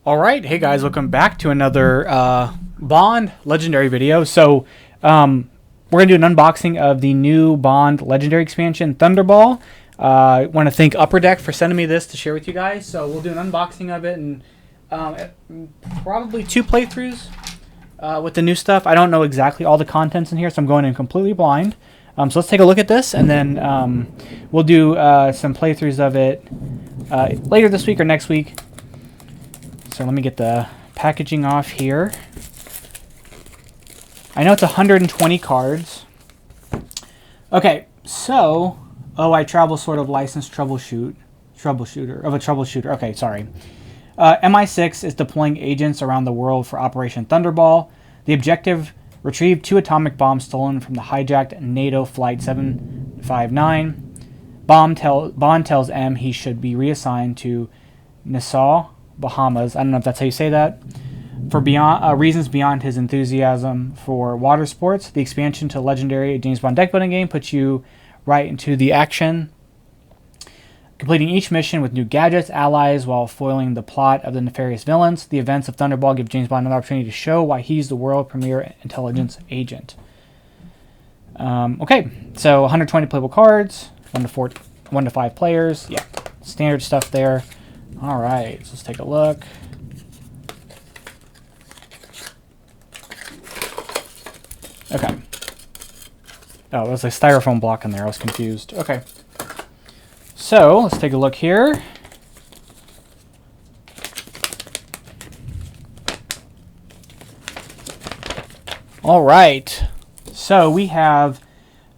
Alright, hey guys, welcome back to another Bond Legendary video. So, we're going to do an unboxing of the new Bond Legendary expansion, Thunderball. I want to thank Upperdeck for sending me this to share with you guys. So, we'll do an unboxing of it and probably 2 playthroughs with the new stuff. I don't know exactly all the contents in here, so I'm going in completely blind. So, let's take a look at this, and then we'll do some playthroughs of it later this week or next week. So let me get the packaging off here. I know it's 120 cards. Okay, so I travel sort of licensed troubleshooter. Okay, sorry. MI6 is deploying agents around the world for Operation Thunderball. The objective: retrieve 2 atomic bombs stolen from the hijacked NATO Flight 759. Bond tells M he should be reassigned to Nassau, Bahamas. I don't know if that's how you say that. For reasons beyond his enthusiasm for water sports, the expansion to legendary James Bond deck building game puts you right into the action, completing each mission with new gadgets, allies, while foiling the plot of the nefarious villains. The events of Thunderball give James Bond another opportunity to show why he's the world premier intelligence agent. Okay, so 120 playable cards, 1 to 5 players. Yeah, standard stuff there. All right, so let's take a look. Okay. Oh, there's a styrofoam block in there. I was confused. Okay. So, let's take a look here. All right. So, we have...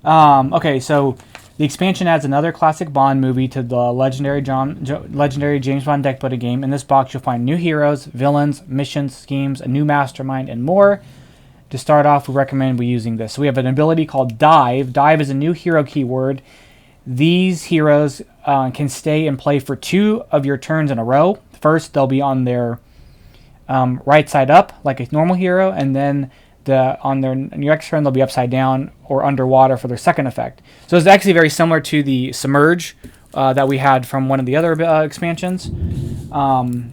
okay, so... the expansion adds another classic Bond movie to the legendary James Bond deck building game. In this box, you'll find new heroes, villains, missions, schemes, a new mastermind, and more. To start off, we recommend using this. So we have an ability called Dive. Dive is a new hero keyword. These heroes can stay and play for 2 of your turns in a row. First, they'll be on their right side up, like a normal hero, and then on their next turn they'll be upside down or underwater for their second effect. So it's actually very similar to the Submerge that we had from one of the other expansions.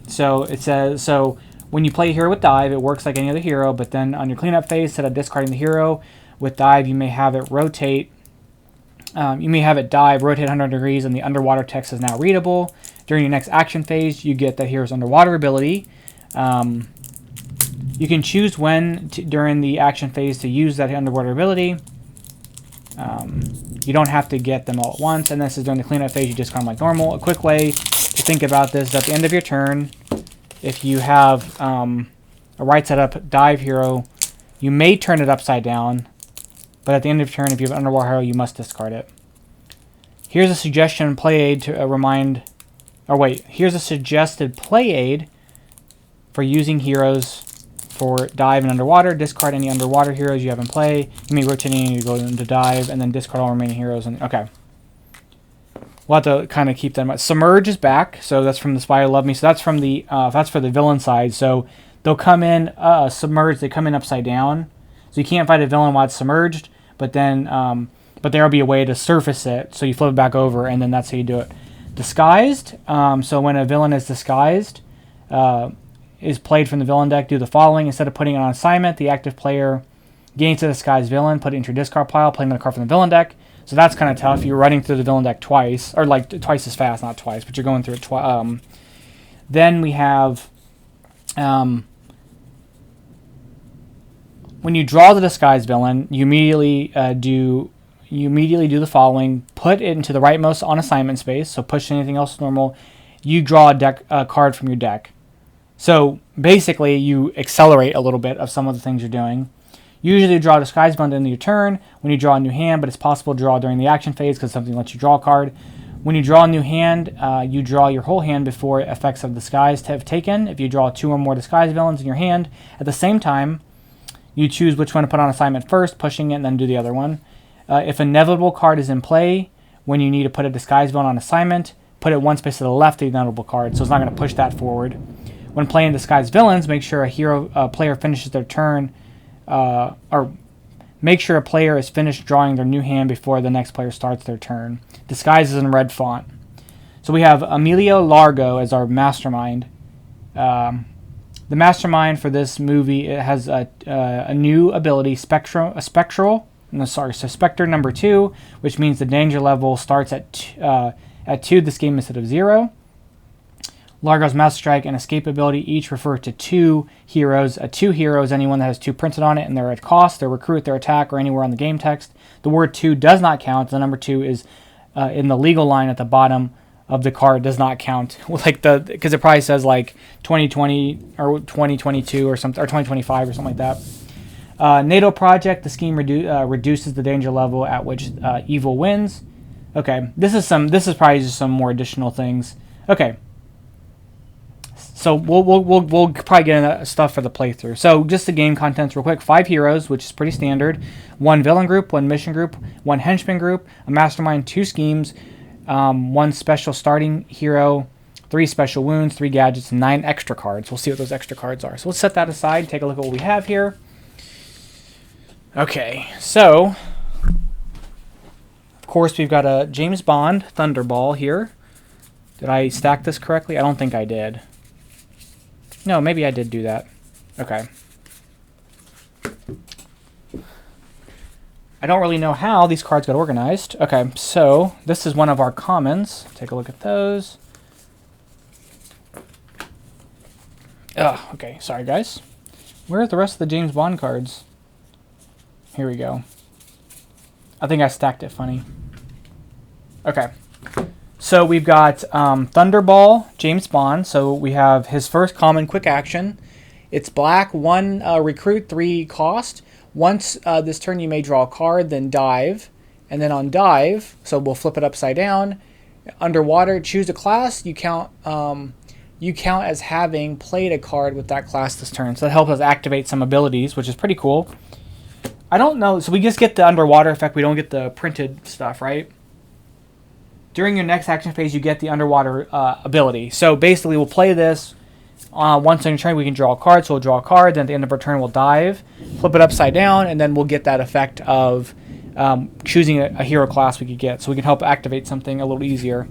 So it says, so when you play a hero with Dive, it works like any other hero, but then on your cleanup phase, instead of discarding the hero with Dive, you may have it rotate. You may have it dive, rotate 100 degrees, and the underwater text is now readable. During your next action phase, you get that hero's underwater ability. You can choose when during the action phase to use that underwater ability. You don't have to get them all at once, and this is during the cleanup phase. You discard them like normal. A quick way to think about this is at the end of your turn, if you have a right side up dive hero, you may turn it upside down, but at the end of your turn, if you have an underwater hero, you must discard it. Here's a suggestion play aid to here's a suggested play aid for using heroes for dive and underwater. Discard any underwater heroes you have in play. You may rotate any to go into dive, and then discard all remaining heroes. And okay, we'll have to kind of keep that in mind. Submerge is back, so that's from the Spy Who Loved Me. So that's from the that's for the villain side. So they'll come in submerged. They come in upside down, so you can't fight a villain while it's submerged. But then, but there'll be a way to surface it. So you flip it back over, and then that's how you do it. Disguised. So when a villain is disguised, is played from the villain deck, do the following. Instead of putting it on assignment, the active player gains a disguised villain, put it into your discard pile, play another card from the villain deck. So that's kind of tough. You're running through the villain deck twice, or like twice as fast, not twice, but you're going through it twice. Then we have, when you draw the disguised villain, you immediately do the following. Put it into the rightmost on assignment space, so push anything else normal. You draw a card from your deck. So basically, you accelerate a little bit of some of the things you're doing. Usually, you draw a disguise bundle into your turn when you draw a new hand, but it's possible to draw during the action phase because something lets you draw a card. When you draw a new hand, you draw your whole hand before effects of disguise have taken. If you draw 2 or more disguise villains in your hand at the same time, you choose which one to put on assignment first, pushing it, and then do the other one. If an inevitable card is in play, when you need to put a disguise villain on assignment, put it 1 space to the left of the inevitable card, so it's not going to push that forward. When playing disguised villains, make sure a player finishes their turn, or make sure a player is finished drawing their new hand before the next player starts their turn. Disguise is in red font. So we have Emilio Largo as our mastermind. The mastermind for this movie, it has a new ability, Spectre number 2, which means the danger level starts at 2 this game instead of 0. Largo's Master Strike and Escape ability each refer to 2 heroes. 2 hero is anyone that has 2 printed on it, and they're at cost, their recruit, their attack, or anywhere on the game text. The word 2 does not count. The number 2 is in the legal line at the bottom of the card, does not count. Because it probably says like 2020 or 2022 or something, or 2025 or something like that. NATO Project, the scheme reduces the danger level at which evil wins. Okay, this is probably just some more additional things. Okay. So we'll probably get into stuff for the playthrough. So just the game contents real quick. 5 heroes, which is pretty standard. 1 villain group, 1 mission group, 1 henchman group, a mastermind, 2 schemes, 1 special starting hero, 3 special wounds, 3 gadgets, 9 extra cards. We'll see what those extra cards are. So let's set that aside. Take a look at what we have here. Okay, so of course we've got a James Bond Thunderball here. Did I stack this correctly? I don't think I did. No, maybe I did do that. Okay. I don't really know how these cards got organized. Okay, so this is one of our commons. Take a look at those. Okay, sorry guys. Where are the rest of the James Bond cards? Here we go. I think I stacked it funny. Okay. So we've got Thunderball, James Bond. So we have his first common quick action. It's black, 1 recruit, 3 cost. Once this turn you may draw a card, then dive. And then on dive, so we'll flip it upside down. Underwater, choose a class. You count as having played a card with that class this turn. So that helps us activate some abilities, which is pretty cool. I don't know. So we just get the underwater effect. We don't get the printed stuff, right? During your next action phase, you get the underwater ability. So basically, we'll play this. Once on your turn, we can draw a card. So we'll draw a card. Then at the end of our turn, we'll dive, flip it upside down, and then we'll get that effect of choosing a hero class we could get. So we can help activate something a little easier.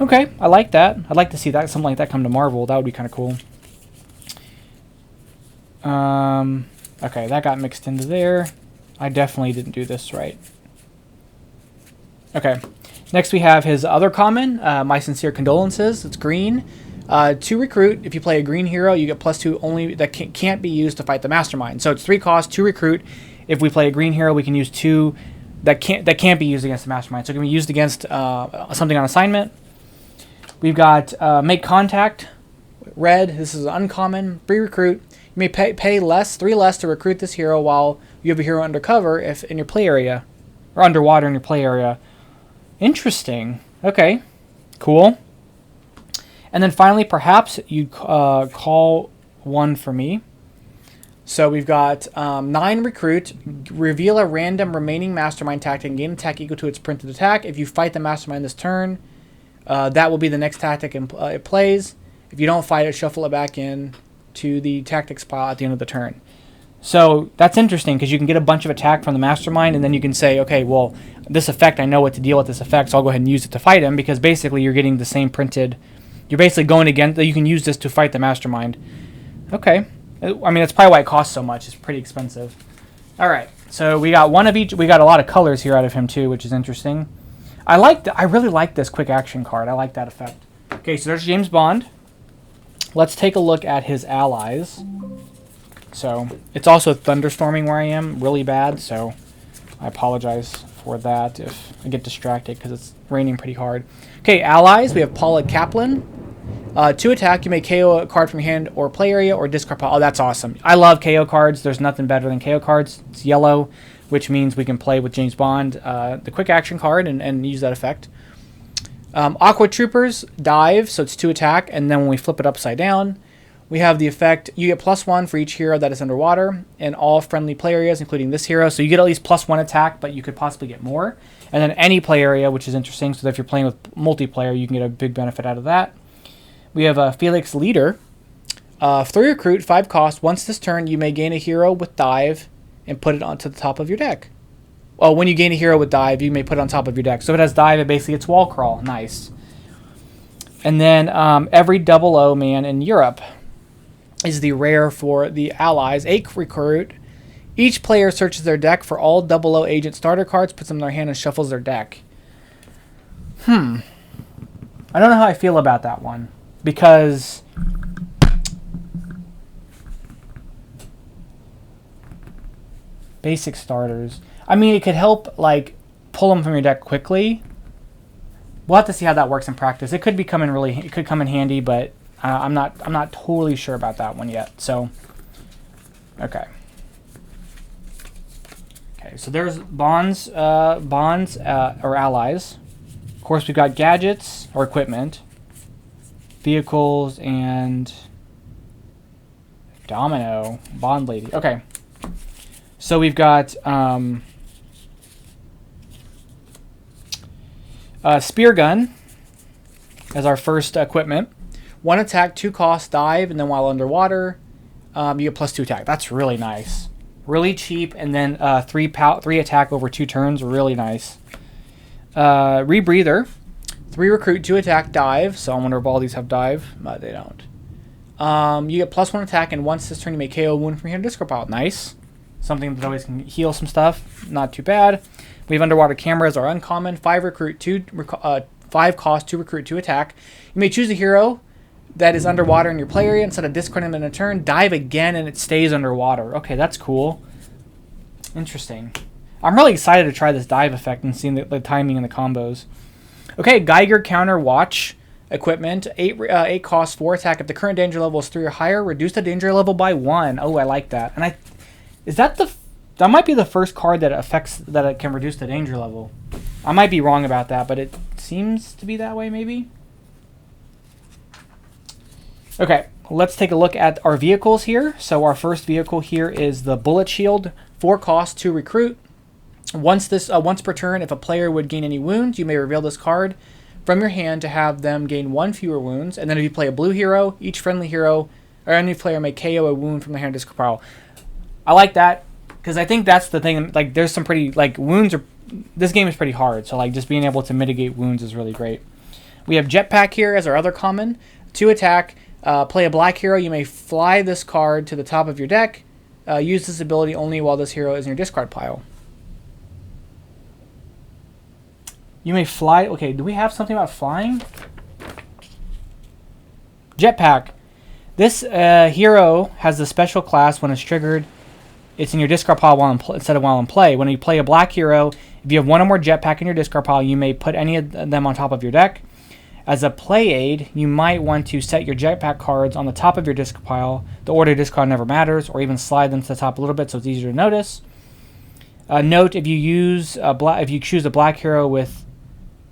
Okay, I like that. I'd like to see that something like that come to Marvel. That would be kind of cool. Okay, that got mixed into there. I definitely didn't do this right. Okay. Next we have his other common, My Sincere Condolences. It's green. 2 recruit. If you play a green hero, you get +2 only that can't be used to fight the mastermind. So it's 3 cost, 2 recruit. If we play a green hero, we can use 2 that can't be used against the mastermind. So it can be used against something on assignment. We've got Make Contact. Red. This is uncommon. 3 recruit. You may pay 3 less to recruit this hero while you have a hero undercover if in your play area, or underwater in your play area. Interesting. Okay. Cool. And then finally, perhaps you call 1 for me. So we've got 9 recruit. Reveal a random remaining mastermind tactic and gain attack equal to its printed attack. If you fight the mastermind this turn, that will be the next tactic it plays. If you don't fight it, shuffle it back in to the tactics pile at the end of the turn. So that's interesting because you can get a bunch of attack from the mastermind, and then you can say, okay, well, this effect, I know what to deal with this effect, so I'll go ahead and use it to fight him, because basically you're getting the same printed. You're basically going against. You can use this to fight the mastermind. Okay. I mean, that's probably why it costs so much. It's pretty expensive. All right. So we got 1 of each. We got a lot of colors here out of him too, which is interesting. I really like this quick action card. I like that effect. Okay, so there's James Bond. Let's take a look at his allies. So it's also thunderstorming where I am really bad, so I apologize for that if I get distracted because it's raining pretty hard. Okay, allies. We have Paula Kaplan. 2 attack. You may KO a card from your hand or play area or discard pile. Oh, that's awesome. I love KO cards. There's nothing better than KO cards. It's yellow, which means we can play with James Bond, the quick action card, and use that effect. Aqua Troopers, dive, so it's 2 attack, and then when we flip it upside down, we have the effect, you get +1 for each hero that is underwater in all friendly play areas, including this hero. So you get at least +1 attack, but you could possibly get more. And then any play area, which is interesting, so that if you're playing with multiplayer, you can get a big benefit out of that. We have Felix Leader. 3 recruit, 5 cost. Once this turn, you may gain a hero with dive and put it onto the top of your deck. Well, when you gain a hero with dive, you may put it on top of your deck. So if it has dive, it basically gets wall crawl. Nice. And then every 00 man in Europe. is the rare for the allies. 8 recruit. Each player searches their deck for all 00 agent starter cards, puts them in their hand, and shuffles their deck. I don't know how I feel about that one. Because basic starters. I mean, it could help, like, pull them from your deck quickly. We'll have to see how that works in practice. It could come in handy, but I'm not totally sure about that one yet. So, okay. Okay, so there's bonds or allies. Of course, we've got gadgets or equipment, vehicles, and domino, bond lady. Okay. So we've got spear gun as our first equipment. 1 attack, 2 cost, dive, and then while underwater, you get +2 attack. That's really nice. Really cheap, and then 3 attack over 2 turns. Really nice. Rebreather. 3 recruit, 2 attack, dive. So I wonder if all these have dive. But they don't. You get +1 attack, and once this turn you may KO a wound from your discard pile. Nice. Something that always can heal some stuff. Not too bad. We have underwater cameras are uncommon. 5 recruit, 5 cost, 2 recruit, 2 attack. You may choose a hero that is underwater in your play area. Instead of discarding them in a turn, dive again and it stays underwater. Okay, that's cool. Interesting. I'm really excited to try this dive effect and seeing the timing and the combos. Okay, Geiger counter watch equipment. 8 cost, 4 attack. If the current danger level is 3 or higher, reduce the danger level by 1. Oh, I like that. And that might be the first card that it can reduce the danger level. I might be wrong about that, but it seems to be that way maybe. Okay, let's take a look at our vehicles here. So our first vehicle here is the bullet shield. 4 cost, 2 recruit. Once per turn, if a player would gain any wounds, you may reveal this card from your hand to have them gain 1 fewer wounds. And then if you play a blue hero, each friendly hero or any player may KO a wound from the hand discard pile. I like that because I think that's the thing. Like, there's some pretty wounds are. This game is pretty hard, so just being able to mitigate wounds is really great. We have jetpack here as our other common. 2 attack. Play a black hero. You may fly this card to the top of your deck. Use this ability only while this hero is in your discard pile. You may fly. Okay, do we have something about flying? Jetpack. This hero has the special class when it's triggered. It's in your discard pile instead of while in play. When you play a black hero, if you have 1 or more jetpack in your discard pile, you may put any of them on top of your deck. As a play aid, you might want to set your jetpack cards on the top of your discard pile. The order of discard never matters, or even slide them to the top a little bit so it's easier to notice. Note: if you choose a black hero with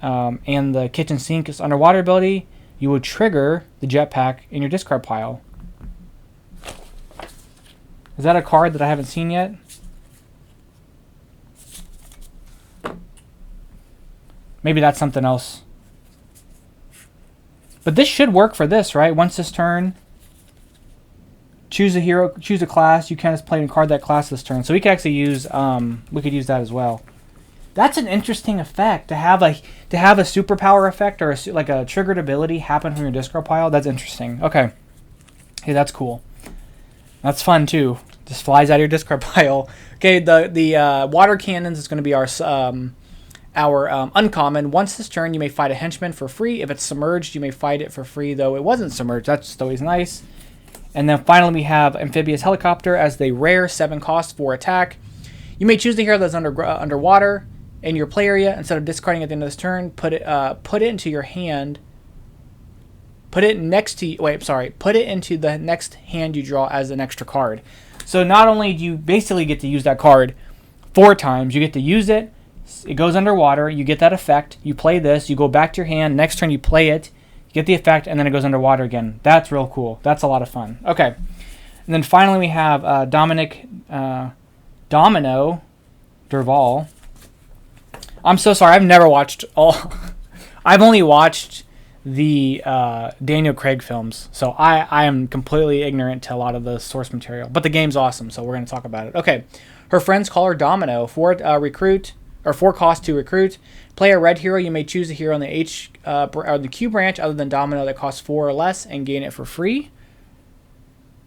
and the kitchen sink is underwater ability, you would trigger the jetpack in your discard pile. Is that a card that I haven't seen yet? Maybe that's something else. But this should work for this, right? Once this turn, choose a hero, choose a class. You can't just play and card that class this turn. So we could actually use that as well. That's an interesting effect to have a superpower effect or a triggered ability happen from your discard pile. That's interesting. Okay, hey, that's cool. That's fun too. Just flies out of your discard pile. Okay, the water cannons is going to be our uncommon. Once this turn, you may fight a henchman for free. If it's submerged, you may fight it for free, though it wasn't submerged. That's just always nice. And then finally, we have amphibious helicopter as the rare 7 cost, 4 attack. You may choose the hero that's underwater in your play area. Instead of discarding at the end of this turn, put it into your hand. Put it into the next hand you draw as an extra card. So not only do you basically get to use that card 4 times, you get to use it. It goes underwater. You get that effect. You play this. You go back to your hand. Next turn, you play it. You get the effect, and then it goes underwater again. That's real cool. That's a lot of fun. Okay. And then finally, we have Domino Derval. I'm so sorry. I've never watched all. I've only watched the Daniel Craig films, so I am completely ignorant to a lot of the source material. But the game's awesome, so we're going to talk about it. Okay. Her friends call her Domino. 4 cost to recruit. Play a red hero. You may choose a hero on the or the Q branch other than Domino that costs 4 or less and gain it for free.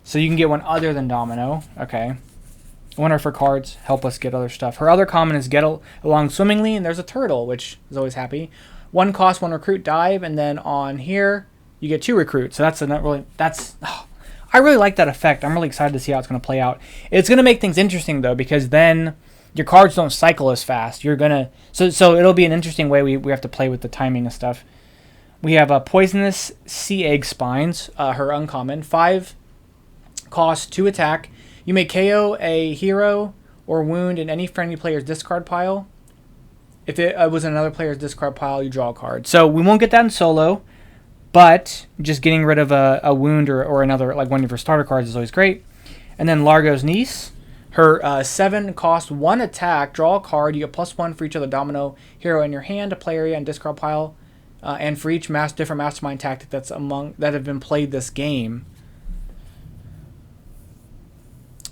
So you can get one other than Domino. Okay. I wonder if her cards help us get other stuff. Her other common is Get Along Swimmingly, and there's a turtle, which is always happy. 1 cost, 1 recruit, dive, and then on here you get 2 recruits. So that's not really I really like that effect. I'm really excited to see how it's going to play out. It's going to make things interesting though, because then your cards don't cycle as fast. You're gonna so it'll be an interesting way we have to play with the timing and stuff. We have a Poisonous Sea Egg Spines, her uncommon, 5 cost, 2 attack. You may KO a hero or wound in any friendly player's discard pile. If it was another player's discard pile, you draw a card. So we won't get that in solo, but just getting rid of a wound or another, like one of your starter cards, is always great. And then Largo's Niece, her 7 cost, 1 attack, draw a card. You get +1 for each other Domino hero in your hand, a play area, and discard pile, and for each different Mastermind tactic that have been played this game.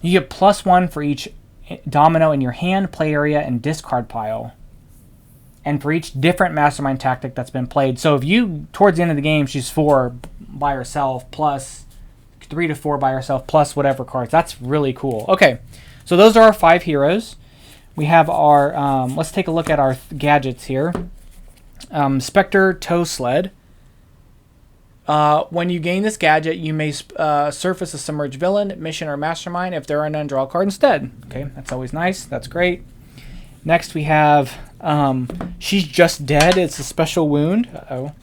You get +1 for each Domino in your hand, play area, and discard pile. And for each different Mastermind tactic that's been played. So if you, towards the end of the game, she's 4 by herself, plus 3 to 4 by herself, plus whatever cards. That's really cool. Okay, so those are our 5 heroes. We have our, let's take a look at our gadgets here. Spectre Tow Sled. When you gain this gadget, you may surface a submerged villain, mission, or mastermind. If there are none, draw a card instead. Okay, that's always nice. That's great. Next we have She's Just Dead. It's a special wound. Uh-oh.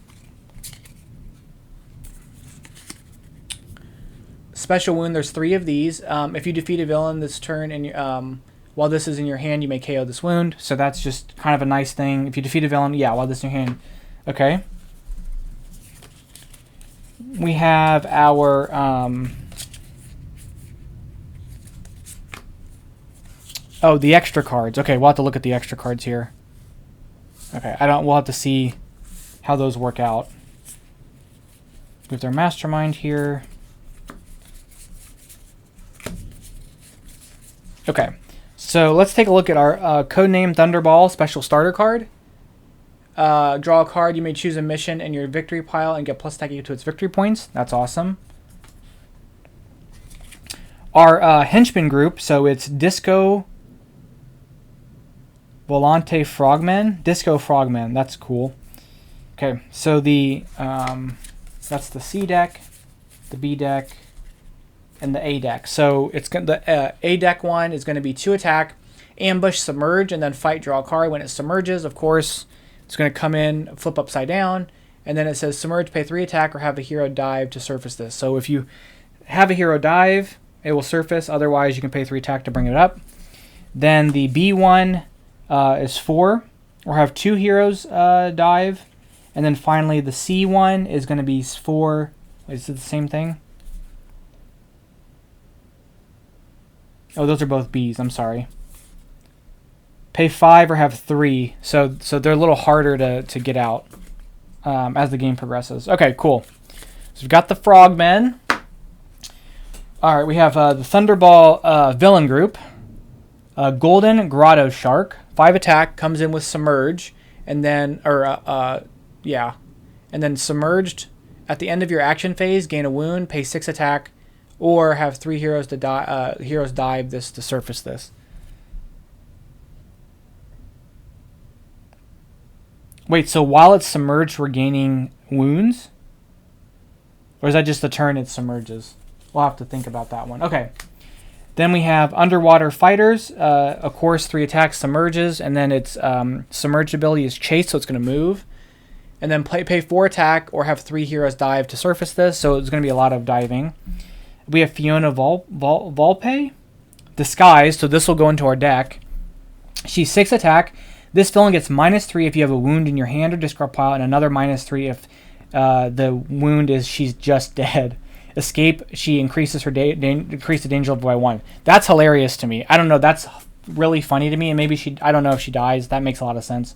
Special wound, there's 3 of these. If you defeat a villain this turn and while this is in your hand, you may KO this wound. So that's just kind of a nice thing. If you defeat a villain, yeah, while this is in your hand. Okay. We have our the extra cards. Okay, we'll have to look at the extra cards here. Okay, we'll have to see how those work out. We have their Mastermind here. Okay, so let's take a look at our Codename Thunderball special starter card. Draw a card. You may choose a mission in your victory pile and get +attack to its victory points. That's awesome. Our henchman group, so it's Disco Volante Frogmen. Disco Frogmen, that's cool. Okay, so that's the C deck, the B deck, and the A deck. So it's the A deck one is going to be 2 attack, ambush, submerge, and then fight, draw a card. When it submerges, of course, it's going to come in, flip upside down, and then it says submerge, pay 3 attack, or have a hero dive to surface this. So if you have a hero dive, it will surface. Otherwise, you can pay 3 attack to bring it up. Then the B1 is 4, or have 2 heroes dive. And then finally, the C1 is going to be 4. Is it the same thing? Oh, those are both Bs. I'm sorry. Pay 5 or have 3. So they're a little harder to get out as the game progresses. Okay, cool. So we've got the Frogmen. All right, we have the Thunderball villain group. Golden Grotto Shark. 5 attack, comes in with Submerge. And then, and then Submerged. At the end of your action phase, gain a wound, pay 6 attack, or have 3 heroes to dive this to surface this. Wait, so while it's submerged, we're gaining wounds? Or is that just the turn it submerges? We'll have to think about that one. Okay. Then we have Underwater Fighters. Of course, 3 attacks, submerges, and then its submerged ability is Chase, so it's going to move. And then pay 4 attack or have 3 heroes dive to surface this, so it's going to be a lot of diving. We have Fiona Volpe. Disguise, so this will go into our deck. She's 6 attack. This villain gets -3 if you have a wound in your hand or discard pile, and another -3 if the wound is She's Just Dead. Escape, she increases her increase the danger level by 1. That's hilarious to me. I don't know. That's really funny to me, and maybe I don't know if she dies. That makes a lot of sense.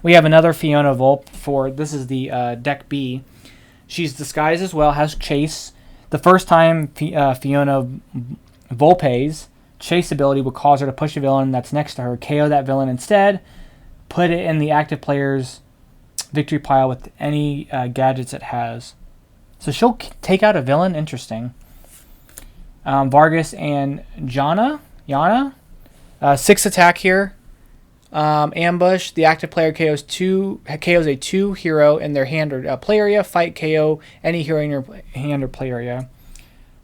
We have another Fiona Volpe this is the deck B. She's disguised as well, has Chase. The first time Fiona Volpe's Chase ability will cause her to push a villain that's next to her, KO that villain instead, put it in the active player's victory pile with any gadgets it has. So she'll take out a villain. Interesting. Vargas and Yana. 6 attack here. Ambush. The active player KOs a 2 hero in their hand or play area. Fight KO any hero in your hand or play area.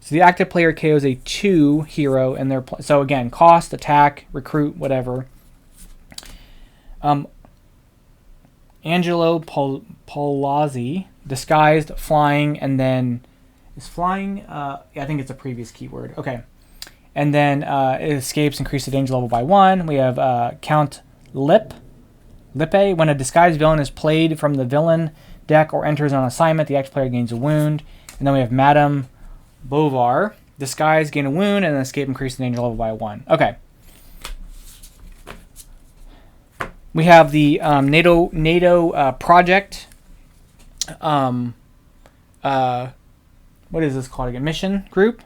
So the active player KOs a 2 hero in their so again, cost, attack, recruit, whatever. Angelo Polazzi, disguised, flying, and then is flying. I think it's a previous keyword. Okay, and then it escapes, increase the danger level by 1. We have Count Lippe. When a disguised villain is played from the villain deck or enters on assignment, the active player gains a wound. And then we have Madame Bovar, disguise, gain a wound, and then escape, increase the danger level by 1. Okay. We have the NATO project. What is this called again? Mission group.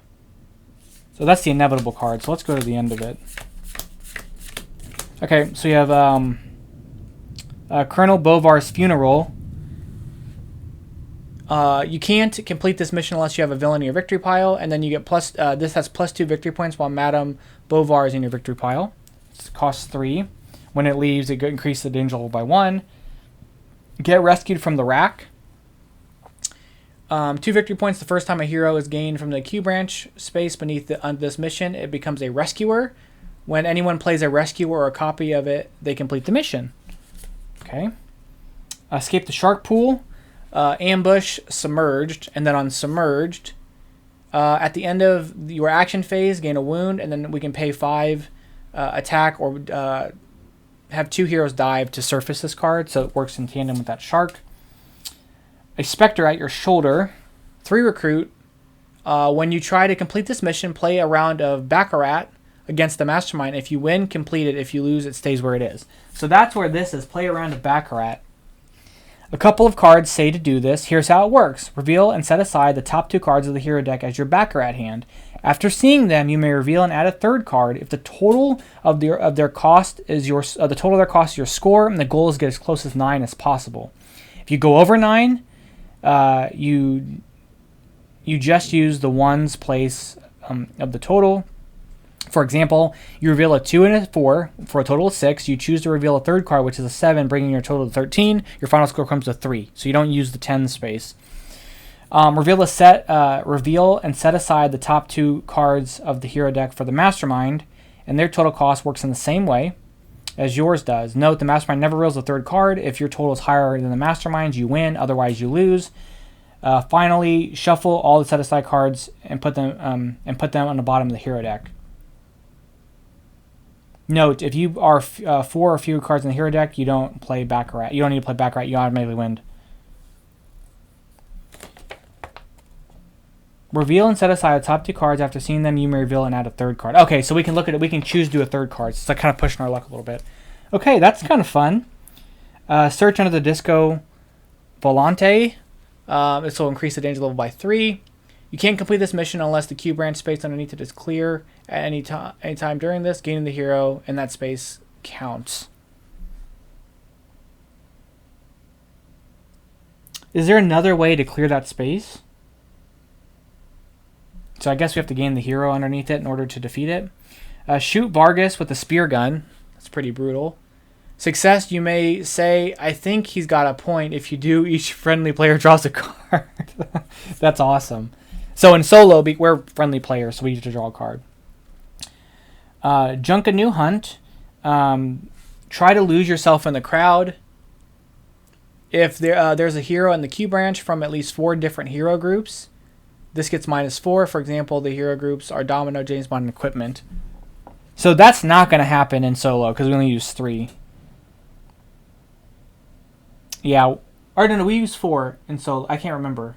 So that's the inevitable card. So let's go to the end of it. Okay, so you have Colonel Bovar's funeral. You can't complete this mission unless you have a villain in your victory pile, and then you get plus. This has +2 victory points while Madame Bovar is in your victory pile. It costs 3. When it leaves, it increases the danger level by 1. Get rescued from the rack. 2 victory points the first time a hero is gained from the Q branch space beneath this mission. It becomes a rescuer. When anyone plays a rescuer or a copy of it, they complete the mission. Okay. Escape the shark pool. Ambush, submerged, and then on submerged, at the end of your action phase, gain a wound, and then we can pay 5 attack or have 2 heroes dive to surface this card, so it works in tandem with that shark. A specter at your shoulder. 3 recruit. When you try to complete this mission, play a round of Baccarat against the mastermind. If you win, complete it. If you lose, it stays where it is. So that's where this is. Play a round of Baccarat. A couple of cards say to do this. Here's how it works. Reveal and set aside the top 2 cards of the hero deck as your Baccarat hand. After seeing them, you may reveal and add a 3rd card. If the total of their cost is your score, and the goal is to get as close as 9 as possible. If you go over 9, you just use the ones place of the total. For example, you reveal a 2 and a 4 for a total of 6. You choose to reveal a 3rd card, which is a 7, bringing your total to 13. Your final score comes to 3, so you don't use the 10 space. Reveal and set aside the top 2 cards of the hero deck for the mastermind, and their total cost works in the same way as yours does. Note, the mastermind never reveals a 3rd card. If your total is higher than the mastermind's, you win. Otherwise, you lose. Finally, shuffle all the set aside cards and put them on the bottom of the hero deck. Note, if you are 4 or fewer cards in the hero deck, you don't play Baccarat. You don't need to play Baccarat. You automatically win. Reveal and set aside the top 2 cards. After seeing them, you may reveal and add a 3rd card. Okay, so we can look at it. We can choose to do a 3rd card. So it's like kind of pushing our luck a little bit. Okay, that's kind of fun. Search under the Disco Volante. This will increase the danger level by 3. You can't complete this mission unless the Q branch space underneath it is clear at any time during this. Gaining the hero in that space counts. Is there another way to clear that space? So I guess we have to gain the hero underneath it in order to defeat it. Shoot Vargas with a spear gun. That's pretty brutal. Success, you may say, I think he's got a point. If you do, each friendly player draws a card. That's awesome. So in solo, we're friendly players, so we get to draw a card. Junk a new hunt. Try to lose yourself in the crowd. If there's a hero in the Q branch from at least 4 different hero groups, this gets -4. For example, the hero groups are Domino, James Bond, and Equipment. So that's not going to happen in solo because we only use 3. Yeah. Or no, we use 4 in solo. I can't remember.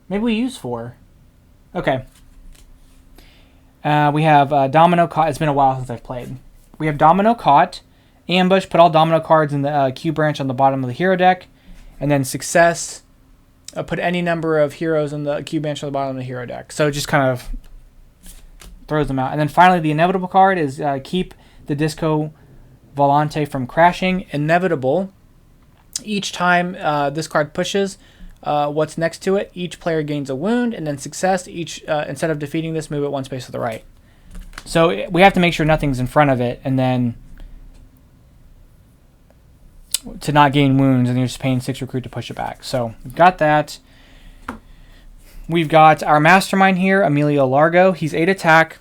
Maybe we use 4. Okay. We have Domino Caught. It's been a while since I've played. We have Domino Caught. Ambush. Put all Domino cards in the Q branch on the bottom of the hero deck. And then Success. Put any number of heroes in the Q branch on the bottom of the hero deck. So it just kind of throws them out. And then finally, the inevitable card is keep the Disco Volante from crashing. Inevitable. Each time this card pushes, what's next to it. Each player gains a wound, and then success. Instead of defeating this, move it one space to the right. So we have to make sure nothing's in front of it, and then to not gain wounds, and you're just paying 6 recruit to push it back. So we've got that. We've got our mastermind here, Emilio Largo. He's 8 attack.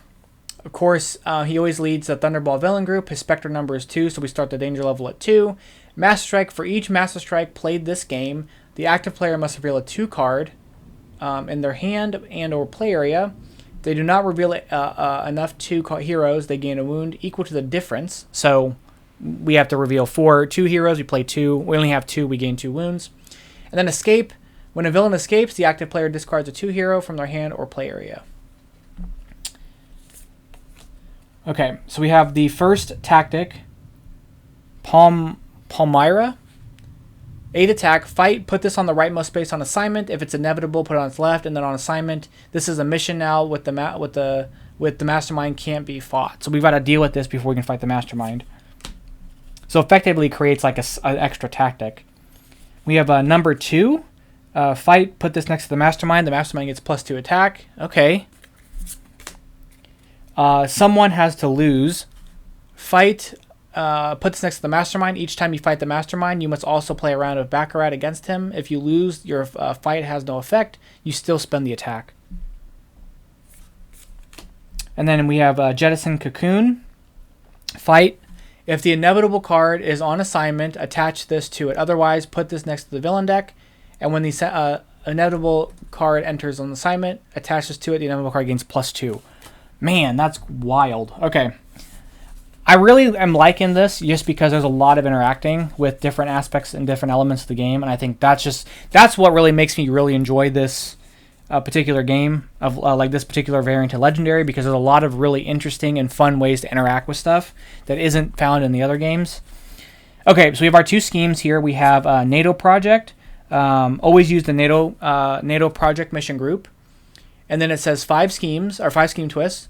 Of course, he always leads the Thunderball villain group. His Spectre number is 2, so we start the danger level at 2. Master Strike. For each Master Strike played this game, the active player must reveal a 2 card in their hand and or play area. If they do not reveal enough 2 heroes, they gain a wound equal to the difference. So we have to reveal 2 heroes. We play 2. We only have 2. We gain 2 wounds. And then escape. When a villain escapes, the active player discards a 2 hero from their hand or play area. Okay, so we have the first tactic, Palmyra. 8 attack, fight, put this on the rightmost space on assignment. If it's inevitable, put it on its left, and then on assignment. This is a mission now with the mastermind can't be fought. So we've got to deal with this before we can fight the mastermind. So effectively creates like an extra tactic. We have number 2, fight, put this next to the mastermind. The mastermind gets +2 attack. Okay. Someone has to lose. Fight, put this next to the mastermind. Each time you fight the mastermind, you must also play a round of Baccarat against him. If you lose, your fight has no effect. You still spend the attack. And then we have Jettison Cocoon. Fight. If the inevitable card is on assignment, attach this to it. Otherwise, put this next to the villain deck. And when the inevitable card enters on assignment, attach this to it. The inevitable card gains +2. Man, that's wild. Okay. I really am liking this just because there's a lot of interacting with different aspects and different elements of the game. And I think that's what really makes me really enjoy this particular game of like this particular variant of Legendary, because there's a lot of really interesting and fun ways to interact with stuff that isn't found in the other games. Okay, so we have our 2 schemes here. We have NATO Project. Always use the NATO Project mission group. And then it says 5 schemes, or 5 scheme twists.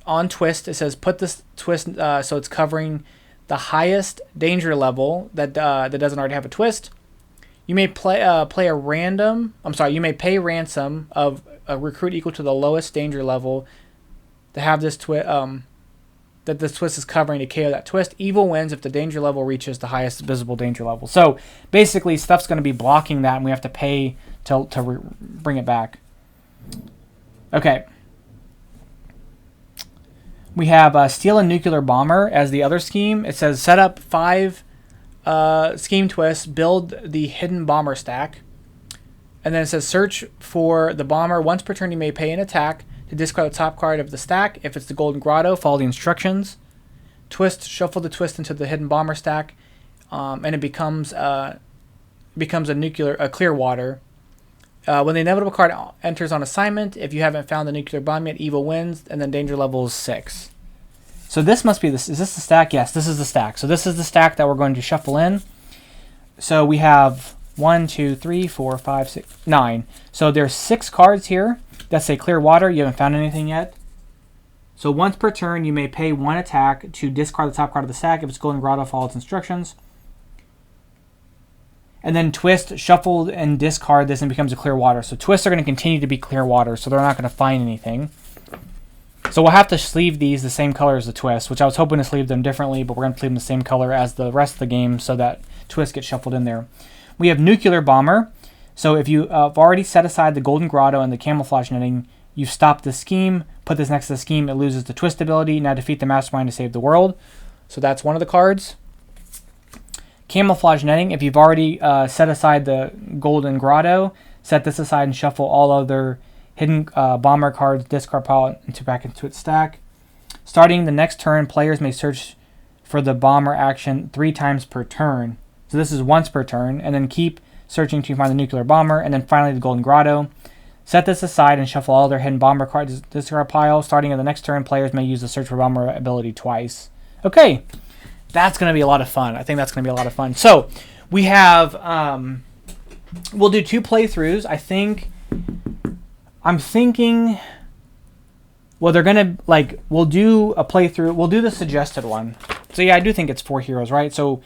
On twist, it says put this twist so it's covering the highest danger level that doesn't already have a twist. You may you may pay ransom of a recruit equal to the lowest danger level to have this that this twist is covering to KO that twist. Evil wins if the danger level reaches the highest visible danger level. So basically, stuff's going to be blocking that, and we have to pay to bring it back. Okay. We have Steal a Nuclear Bomber as the other scheme. It says set up 5 scheme twists, build the hidden bomber stack. And then it says search for the bomber. Once per turn, you may pay an attack to discard the top card of the stack. If it's the Golden Grotto, follow the instructions. Twist, shuffle the twist into the hidden bomber stack, and it becomes a clear water. When the inevitable card enters on assignment, if you haven't found the nuclear bomb yet, evil wins, and then danger level is 6. So this must be this. Is this the stack? Yes, this is the stack. So this is the stack that we're going to shuffle in. So we have 1, 2, 3, 4, 5, 6, 9. So there's 6 cards here that say clear water. You haven't found anything yet. So once per turn, you may pay 1 attack to discard the top card of the stack. If it's Golden Grotto, follow its instructions. And then twist, shuffle, and discard this, and becomes a clear water. So twists are going to continue to be clear water, so they're not going to find anything. So we'll have to sleeve these the same color as the twist, which I was hoping to sleeve them differently, but we're going to sleeve them the same color as the rest of the game so that twist gets shuffled in there. We have Nuclear Bomber. So if you have already set aside the Golden Grotto and the Camouflage Netting, you've stopped the scheme, put this next to the scheme, it loses the twist ability. Now defeat the Mastermind to save the world. So that's one of the cards. Camouflage Netting, if you've already set aside the Golden Grotto, set this aside and shuffle all other hidden bomber cards, discard pile back into its stack. Starting the next turn, players may search for the bomber action 3 times per turn. So this is once per turn, and then keep searching to find the nuclear bomber, and then finally the Golden Grotto. Set this aside and shuffle all their hidden bomber cards, discard pile. Starting in the next turn, players may use the search for bomber ability twice. Okay. That's going to be a lot of fun. I think that's going to be a lot of fun. So we have, we'll do 2 playthroughs. I'm thinking, well, they're going to, we'll do a playthrough. We'll do the suggested one. So yeah, I do think it's 4 heroes, right? So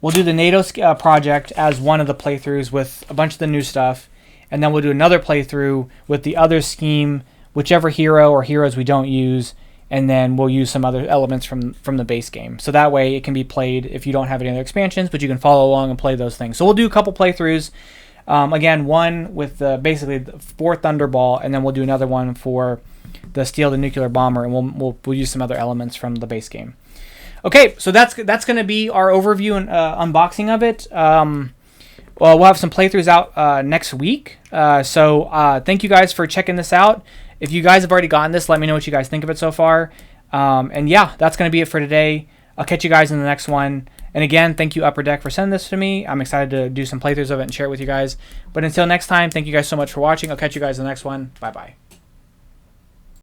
we'll do the NATO project as one of the playthroughs with a bunch of the new stuff, and then we'll do another playthrough with the other scheme, whichever hero or heroes we don't use, and then we'll use some other elements from the base game. So that way it can be played if you don't have any other expansions, but you can follow along and play those things. So we'll do a couple playthroughs. Again, one with basically for Thunderball, and then we'll do another one for the Steal the Nuclear Bomber, and we'll use some other elements from the base game. Okay, so that's going to be our overview and unboxing of it. Well, we'll have some playthroughs out next week. So thank you guys for checking this out. If you guys have already gotten this, let me know what you guys think of it so far. And yeah, that's going to be it for today. I'll catch you guys in the next one. And again, thank you Upperdeck for sending this to me. I'm excited to do some playthroughs of it and share it with you guys. But until next time, thank you guys so much for watching. I'll catch you guys in the next one. Bye-bye.